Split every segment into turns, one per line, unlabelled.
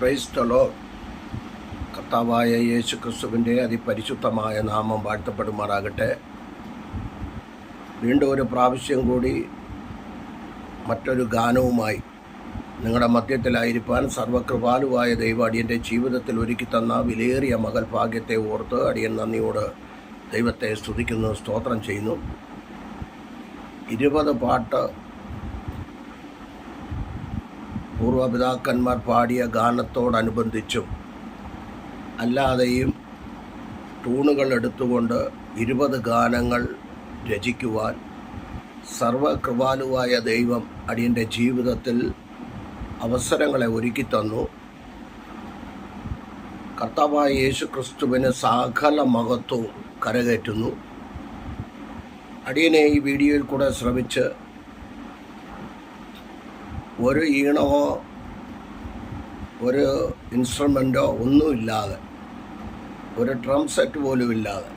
Praise the Lord. കർത്താവായ യേശു ക്രിസ്തുവിൻ്റെ അതിപരിശുദ്ധമായ നാമം വാഴ്ത്തപ്പെടുമാറാകട്ടെ. വീണ്ടും ഒരു പ്രാവശ്യം കൂടി മറ്റൊരു ഗാനവുമായി നിങ്ങളുടെ മധ്യത്തിലായിരിക്കാൻ സർവകൃപാലുവായ ദൈവം അടിയൻ്റെ ജീവിതത്തിൽ ഒരുക്കി തന്ന വിലയേറിയ മകൾ ഭാഗ്യത്തെ ഓർത്ത് അടിയൻ നന്ദിയോട് ദൈവത്തെ സ്തുതിക്കുന്നു, സ്തോത്രം ചെയ്യുന്നു. 20 പാട്ട് പൂർവപിതാക്കന്മാർ പാടിയ ഗാനത്തോടനുബന്ധിച്ചും അല്ലാതെയും ട്യൂണുകൾ എടുത്തുകൊണ്ട് 20 ഗാനങ്ങൾ രചിക്കുവാൻ സർവകൃപാലുവായ ദൈവം അടിയൻ്റെ ജീവിതത്തിൽ അവസരങ്ങളെ ഒരുക്കി തന്നു. കർത്താവായ യേശു ക്രിസ്തുവിന് സകല മഹത്വവും കരകയറ്റുന്നു. അടിയനെ ഈ വീഡിയോയിൽ കൂടെ ശ്രമിച്ച് ഒരു ഈണമോ ഒരു ഇൻസ്ട്രുമെൻറ്റോ ഒന്നുമില്ലാതെ, ഒരു ഡ്രം സെറ്റ് പോലും ഇല്ലാതെ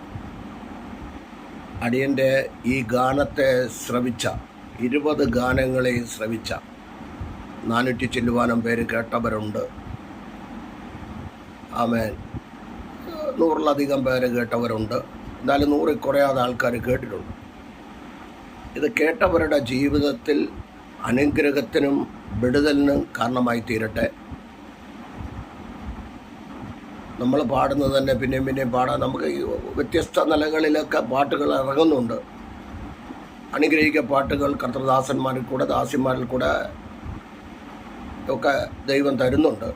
അടിയൻ്റെ ഈ ഗാനത്തെ ശ്രവിച്ച 20 ഗാനങ്ങളെയും ശ്രവിച്ച 400 ചില്ലുവാനം പേര് കേട്ടവരുണ്ട്. ആമേൻ. 100-ലധികം പേര് കേട്ടവരുണ്ട്. എന്നാലും 100-ൽ കുറയാതെ ആൾക്കാർ കേട്ടിട്ടുണ്ട്. ഇത് കേട്ടവരുടെ ജീവിതത്തിൽ അനുഗ്രഹത്തിനും വിടുതലിനും കാരണമായി തീരട്ടെ. നമ്മൾ പാടുന്നത് തന്നെ പിന്നെയും പിന്നെയും പാടാൻ നമുക്ക് ഈ വ്യത്യസ്ത നിലകളിലൊക്കെ പാട്ടുകൾ ഇറങ്ങുന്നുണ്ട്. അനുഗ്രഹിക്ക പാട്ടുകൾ കർത്തൃദാസന്മാരിൽ കൂടെ ദാസിമാരിൽ കൂടെ ഒക്കെ ദൈവം തരുന്നുണ്ട്.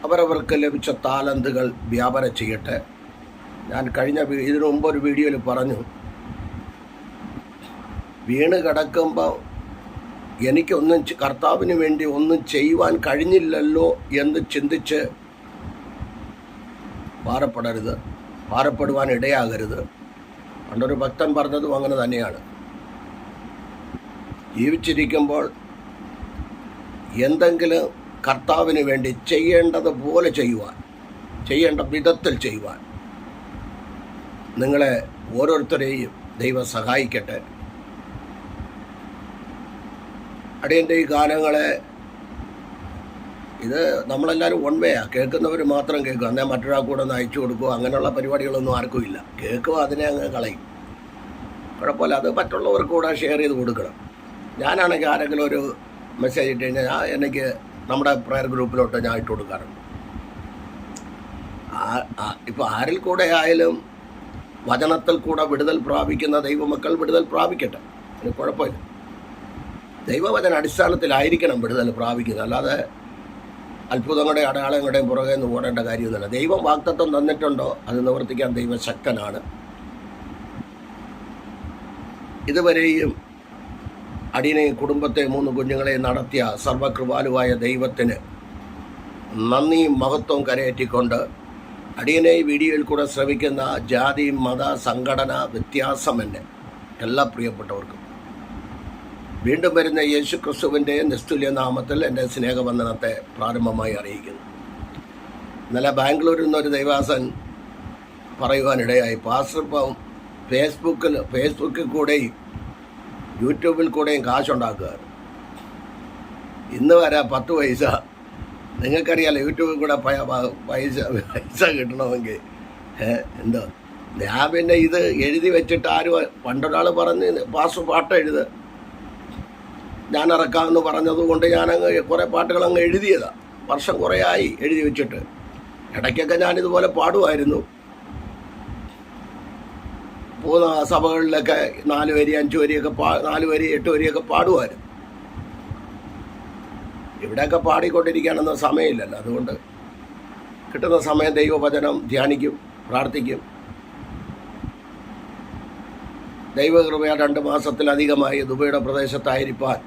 അവരവർക്ക് ലഭിച്ച താലന്തുകൾ വ്യാപാരം ചെയ്യട്ടെ. ഞാൻ ഇതിനു മുമ്പ് ഒരു വീഡിയോയിൽ പറഞ്ഞു, വീണ് കിടക്കുമ്പോൾ എനിക്കൊന്നും കർത്താവിന് വേണ്ടി ഒന്നും ചെയ്യുവാൻ കഴിഞ്ഞില്ലല്ലോ എന്ന് ചിന്തിച്ച് ഭാരപ്പെടരുത്, ഭാരപ്പെടുവാൻ ഇടയാകരുത്. പണ്ടൊരു ഭക്തൻ പറഞ്ഞതും അങ്ങനെ തന്നെയാണ്. ജീവിച്ചിരിക്കുമ്പോൾ എന്തെങ്കിലും കർത്താവിന് വേണ്ടി ചെയ്യേണ്ടതുപോലെ ചെയ്യുവാൻ, ചെയ്യേണ്ട വിധത്തിൽ ചെയ്യുവാൻ നിങ്ങളെ ഓരോരുത്തരെയും ദൈവം സഹായിക്കട്ടെ. അടിയൻ്റെ ഈ ഗാനങ്ങളെ ഇത് നമ്മളെല്ലാവരും വൺ വേയാണ്, കേൾക്കുന്നവർ മാത്രം കേൾക്കും. എന്നാൽ മറ്റൊരാൾക്ക് കൂടെ ഒന്ന് അയച്ചു കൊടുക്കുക, അങ്ങനെയുള്ള പരിപാടികളൊന്നും ആർക്കും ഇല്ല. കേൾക്കുക, അതിനെ അങ്ങ് കളയും. കുഴപ്പമില്ല, അത് മറ്റുള്ളവർക്ക് കൂടെ ഷെയർ ചെയ്ത് കൊടുക്കണം. ഞാനാണെങ്കിൽ ആരെങ്കിലും ഒരു മെസ്സേജ് ഇട്ട് കഴിഞ്ഞാൽ എനിക്ക് നമ്മുടെ പ്രയർ ഗ്രൂപ്പിലോട്ട് ഞാൻ ഇട്ട് കൊടുക്കാറുണ്ട്. ഇപ്പോൾ ആരിൽ കൂടെ ആയാലും വചനത്തിൽ കൂടെ വിടുതൽ പ്രാപിക്കുന്ന ദൈവമക്കൾ വിടുതൽ പ്രാപിക്കട്ടെ, അതിന് കുഴപ്പമില്ല. ദൈവവചന അടിസ്ഥാനത്തിലായിരിക്കണം വിടുതൽ പ്രാപിക്കുന്നത്, അല്ലാതെ അത്ഭുതങ്ങളുടെയും അടയാളങ്ങളുടെയും പുറകെ നിന്ന് ഓടേണ്ട കാര്യമൊന്നുമില്ല. ദൈവം വാഗ്ദത്തം തന്നിട്ടുണ്ടോ അത് നിവർത്തിക്കാൻ ദൈവം ശക്തനാണ്. ഇതുവരെയും അടിയനെയും കുടുംബത്തെ 3 കുഞ്ഞുങ്ങളെയും നടത്തിയ സർവകൃപാലുവായ ദൈവത്തിന് നന്ദിയും മഹത്വവും കരയേറ്റിക്കൊണ്ട് അടിയനെ ഈ വീഡിയോയിൽ കൂടെ ശ്രമിക്കുന്ന ജാതി മത സംഘടന വ്യത്യാസമെന്നെ എല്ലാ പ്രിയപ്പെട്ടവർക്കും വീണ്ടും വരുന്ന യേശു ക്രിസ്തുവിൻ്റെ നിസ്തുല്യ നാമത്തിൽ എൻ്റെ സ്നേഹവന്ദനത്തെ പ്രാരംഭമായി അറിയിക്കുന്നു. ഇന്നലെ ബാംഗ്ലൂരിൽ നിന്നൊരു ദൈവാസൻ പറയുവാനിടയായി, പാസ്റ്റർ ഇപ്പം ഫേസ്ബുക്കിൽ കൂടെയും യൂട്യൂബിൽ കൂടെയും കാശുണ്ടാക്കുക. ഇന്ന് വരെ 10 പൈസ, നിങ്ങൾക്കറിയാലോ യൂട്യൂബിൽ കൂടെ പൈസ കിട്ടണമെങ്കിൽ എന്തോ. ഞാൻ പിന്നെ ഇത് എഴുതി വെച്ചിട്ട് പണ്ടൊരാൾ പറഞ്ഞ് പാസ്റ്റർ പാട്ട് എഴുത്, ഞാൻ ഇറക്കാമെന്ന് പറഞ്ഞതുകൊണ്ട് ഞാനങ്ങ് കുറേ പാട്ടുകൾ അങ്ങ് എഴുതിയതാണ്. വർഷം കുറേ ആയി എഴുതി വെച്ചിട്ട്. ഇടയ്ക്കൊക്കെ ഞാനിതുപോലെ പാടുമായിരുന്നു. പോകുന്ന സഭകളിലൊക്കെ 4 വരി 5 വരിയൊക്കെ 4 വരി 8 വരിയൊക്കെ പാടുമായിരുന്നു. ഇവിടെയൊക്കെ പാടിക്കൊണ്ടിരിക്കാനൊന്നും സമയമില്ലല്ലോ. അതുകൊണ്ട് കിട്ടുന്ന സമയം ദൈവവചനം ധ്യാനിക്കും, പ്രാർത്ഥിക്കും. ദൈവകൃപയ 2 മാസത്തിലധികമായി ദുബൈയുടെ പ്രദേശത്തായിരിക്കാൻ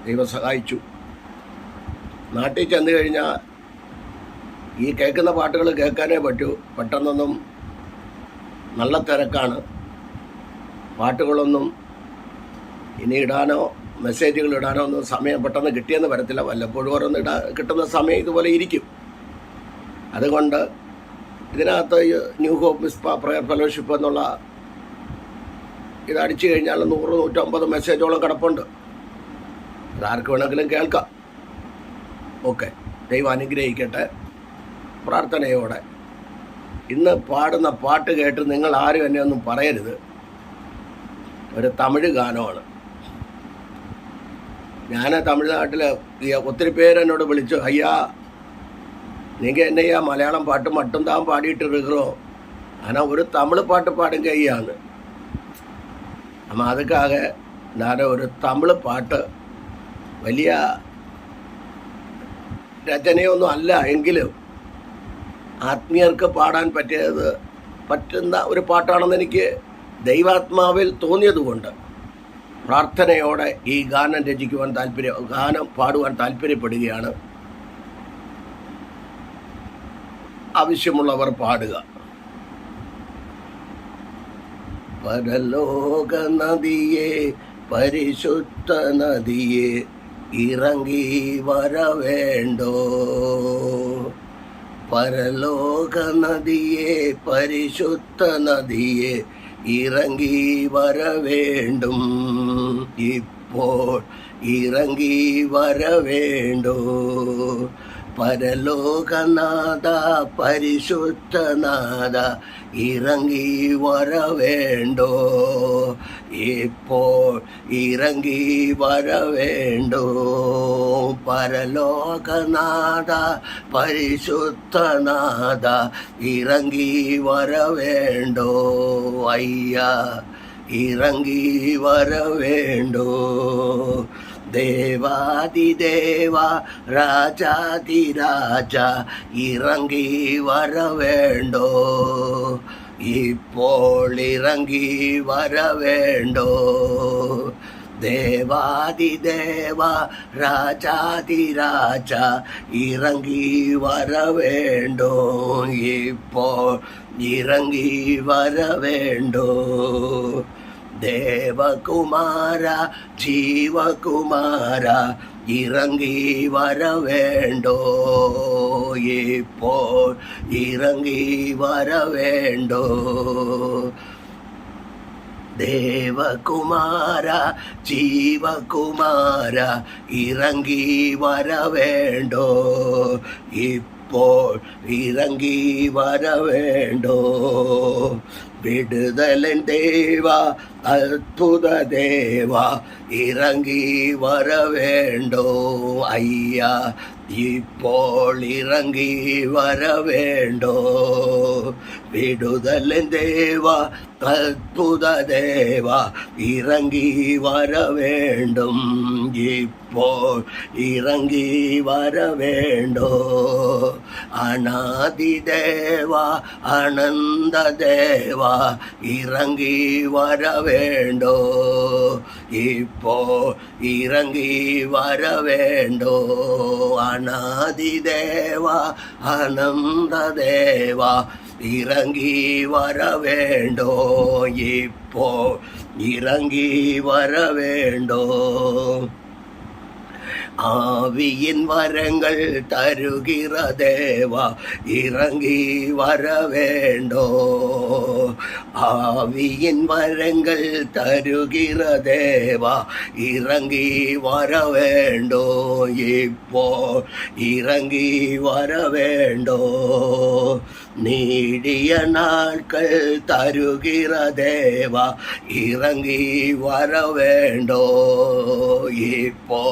ദൈവം സഹായിച്ചു. നാട്ടിൽ ചെന്ന് കഴിഞ്ഞാൽ ഈ കേൾക്കുന്ന പാട്ടുകൾ കേൾക്കാനേ പറ്റൂ. പെട്ടെന്നൊന്നും നല്ല തിരക്കാണ്. പാട്ടുകളൊന്നും ഇനി ഇടാനോ മെസ്സേജുകൾ ഇടാനോ ഒന്നും സമയം പെട്ടെന്ന് കിട്ടിയെന്ന് വരത്തില്ല. വല്ലപ്പോഴും ഓരോന്ന് കിട്ടുന്ന സമയം ഇതുപോലെ ഇരിക്കും. അതുകൊണ്ട് ഇതിനകത്ത് New Hope Mizpah Prayer Fellowship എന്നുള്ള ഇതടിച്ചു കഴിഞ്ഞാൽ 100-150 മെസ്സേജോളം കിടപ്പുണ്ട്. അതാർക്ക് വേണമെങ്കിലും കേൾക്കാം. ഓക്കെ, ദൈവം അനുഗ്രഹിക്കട്ടെ. പ്രാർത്ഥനയോടെ ഇന്ന് പാടുന്ന പാട്ട് കേട്ട് നിങ്ങൾ ആരും എന്നെ ഒന്നും പറയരുത്. ഒരു തമിഴ് ഗാനമാണ്. ഞാൻ തമിഴ്നാട്ടിൽ ഒത്തിരി പേരെന്നോട് വിളിച്ചു, ஐயா நீங்கள் என்னையா மலையாளம் பாட்டு மட்டும்தான் பாடிட்டு இருக்கிறோம், ஆனால் ஒரு தமிழ் பாட்டு பாடுங்க ஐயான்னு. நம்ம அதுக்காக நான் ஒரு தமிழ் പാട്ട് വലിയ രചനയൊന്നും അല്ല എങ്കിലും ആത്മീയർക്ക് പാടാൻ പറ്റുന്ന ഒരു പാട്ടാണെന്ന് എനിക്ക് ദൈവാത്മാവിൽ തോന്നിയതുകൊണ്ട് പ്രാർത്ഥനയോടെ ഈ ഗാനം പാടുവാൻ താല്പര്യപ്പെടുകയാണ്. ആവശ്യമുള്ളവർ പാടുക. പരലോക നദിയെ പരിശുദ്ധ നദിയെ ഇറങ്ങി വരവേണ്ടോ, പരലോക നദിയെ പരിശുദ്ധ നദിയെ ഇറങ്ങി വരവേണ്ടും, ഇപ്പോൾ ഇറങ്ങി വരവേണ്ടോ. പരലോകനാഥ പരിശുദ്ധനാഥ ഇറങ്ങി വരവേണ്ടോ, ഇപ്പോൾ ഇറങ്ങി വരവേണ്ടോ. പരലോകനാഥ പരിശുദ്ധനാഥ ഇറങ്ങി വരവേണ്ടോ, അയ്യാ ഇറങ്ങി വരവേണ്ടോ. ദേവാദിദേവ രാജാതിരാജ ഇറങ്ങി വരവേണ്ടോ, ഇപ്പോൾ ഇറങ്ങി വരവേണ്ടോ. ദേവാദിദേവ രാജാതിരാജ ഇറങ്ങി വരവേണ്ടോ, ഇപ്പോൾ ഇറങ്ങി വരവേണ്ടോ. ദേവകുമാര ജീവകുമാര ഇറങ്ങി വരവേണ്ടോ, ഇപ്പോൾ ഇറങ്ങി വരവേണ്ടോ. ദേവകുമാര ജീവകുമാര ഇറങ്ങി വരവേണ്ടോ, ഇപ്പോൾ ഇറങ്ങി വരവേണ്ടോ. വിടുതലൻ ദേവ അത്ഭുത ദേവ ഇറങ്ങി വരവേണ്ടോ, അയ്യാ ഇപ്പോൾ ഇറങ്ങി വരവേണ്ടോ. വിടുതലൻ ദേവ അത്ഭുത ദേവ ഇറങ്ങി വരവേണ്ടും, ഇപ്പോൾ ഇറങ്ങി വരവേണ്ടോ. അനാദിദേവ അനന്തദേവ ഇറങ്ങി വരവേണ്ടോ, ഇപ്പോൾ ഇറങ്ങി വരവേണ്ടോ. അനാദിദേവ അനന്തദേവ ഇറങ്ങി വരവേണ്ടോ, ഇപ്പോൾ ഇറങ്ങി വരവേണ്ടോ. ஆவியின் வரங்கள் தருகிற தேவா இறங்கி வரவேண்டோ, ஆவியின் வரங்கள் தருகிற தேவா இறங்கி வரவேண்டோ, இப்போ இறங்கி வரவேண்டோ. நீடிய நாட்கள் தருகிற தேவா இறங்கி வரவேண்டோ, இப்போ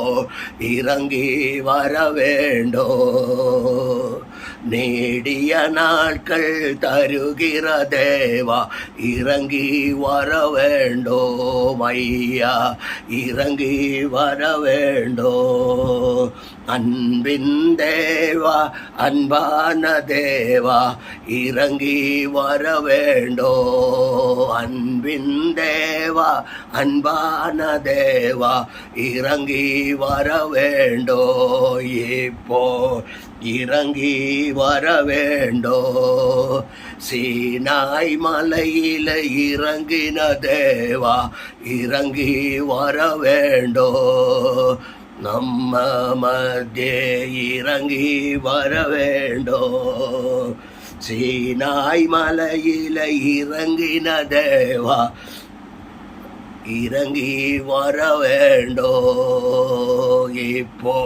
இறங்கி வரவேண்டோ. நீடிய நாட்கள் தருகிற தேவா இறங்கி வரவேண்டோ, ஐயா இறங்கி வரவேண்டோ. அன்பின் தேவா அன்பான தேவா இறங்கி வரவேண்டோ, அன்பின் தேவா அன்பான தேவா இறங்கி வரவேண்டோ, இப்போ இறங்கி வரவேண்டோ. சீனாய் மலையில இறங்கின தேவா இறங்கி வரவேண்டோ, நம்ம மத்தியே இறங்கி வரவேண்டோ. சீனாய் மலையில இறங்கின தேவா இறங்கி வரவேண்டோ, இப்போ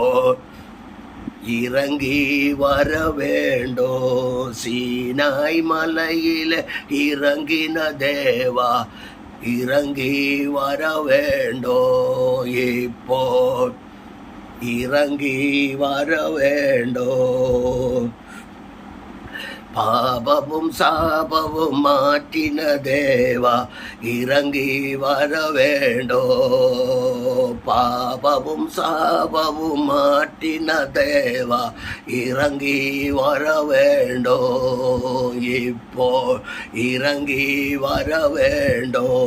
இறங்கி வர வேண்டும். சீனாய் மலையில இறங்கின தேவா, இறங்கி வர வேண்டும். இப்போ இறங்கி வர வேண்டும். பாபமும் சாபமும் மாற்றின தேவா, இறங்கி வர வேண்டும். பாபமும் சாபமும் மாற்றின தேவா, இறங்கி வர வேண்டும். இப்போ இறங்கி வர வேண்டும்.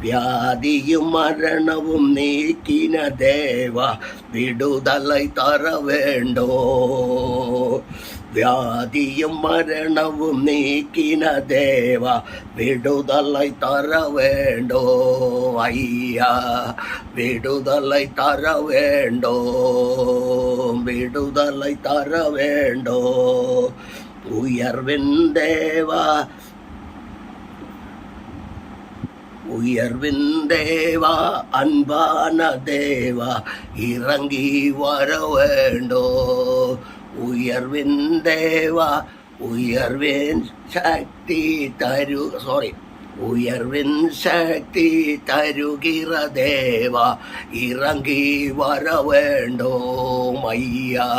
வியாதியும் மரணமும் நீக்கின தேவா, விடுதலை தர வேண்டும். வியாதியும் மரணமும் நீக்கின தேவா, விடுதலை தர வேண்டும். ஐயா, விடுதலை தர வேண்டும். விடுதலை தர வேண்டும். உயர்வின் தேவா, உயர்வின் தேவா, அன்பான தேவா, இறங்கி வர வேண்டும். உயர்வின் தேவா, உயர்வின் சக்தி உயர்வின் சக்தி தருகிற தேவா, இறங்கி வர வேண்டும். ஐயா,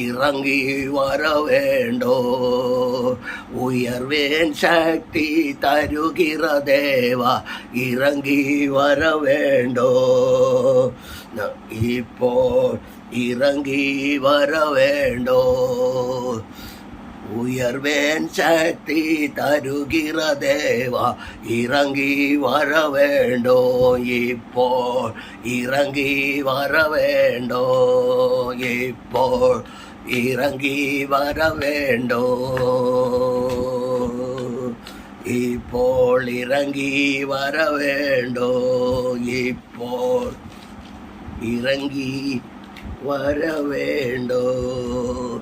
இறங்கி வர வேண்டும். உயர்வின் சக்தி தருகிற தேவா, இறங்கி வர வேண்டும். இப்போ இறங்கி வர வேண்டும். உயர்வேன் சக்தி தருகிற தேவா, இறங்கி வர வேண்டும். இப்போ இறங்கி வர வேண்டும். இப்போ இறங்கி வர வேண்டும். இப்போ இறங்கி வர வேண்டும். இப்போ இறங்கி வர வேண்டும்.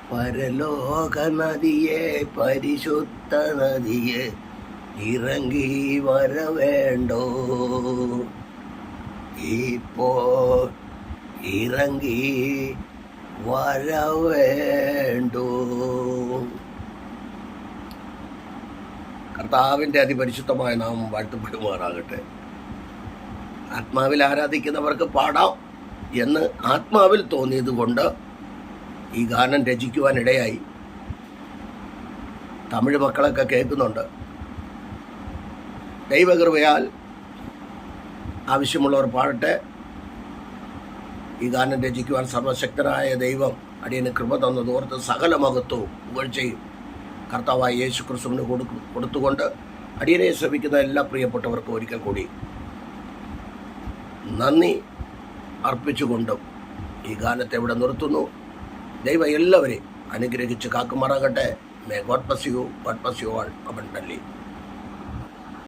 പരലോക നദിയെ, പരിശുദ്ധ നദിയെ, ഇറങ്ങി വര വേണ്ടോ. ഇപ്പോ ഇറങ്ങി വര വേണ്ടോ. കർത്താവിൻ്റെ അതിപരിശുദ്ധമായ നാമം വാഴ്ത്തപ്പെടുമാറാകട്ടെ. ആത്മാവിൽ ആരാധിക്കുന്നവർക്ക് പാടാം എന്ന് ആത്മാവിൽ തോന്നിയത് കൊണ്ട് ഈ ഗാനം രചിക്കുവാനിടയായി. തമിഴ് മക്കളൊക്കെ കേൾക്കുന്നുണ്ട്. ദൈവകൃപയാൽ ആവശ്യമുള്ളവർ പാടട്ടെ. ഈ ഗാനം രചിക്കുവാൻ സർവശക്തനായ ദൈവം അടിയന് കൃപ തന്നതോർത്ത് സകല മഹത്വവും പുകഴ്ചയും കർത്താവായ യേശു ക്രിസ്തുവിന് കൊടുത്തുകൊണ്ട് അടിയനെ ശ്രമിക്കുന്ന എല്ലാ പ്രിയപ്പെട്ടവർക്കും ഒരിക്കൽ കൂടി നന്ദി അർപ്പിച്ചുകൊണ്ടും ഈ ഗാനത്തെ ഇവിടെ നിർത്തുന്നു. ദൈവം എല്ലാവരെയും അനുഗ്രഹിച്ച് കാക്കുമാറാകട്ടെ. May God bless you. God bless you all abundantly.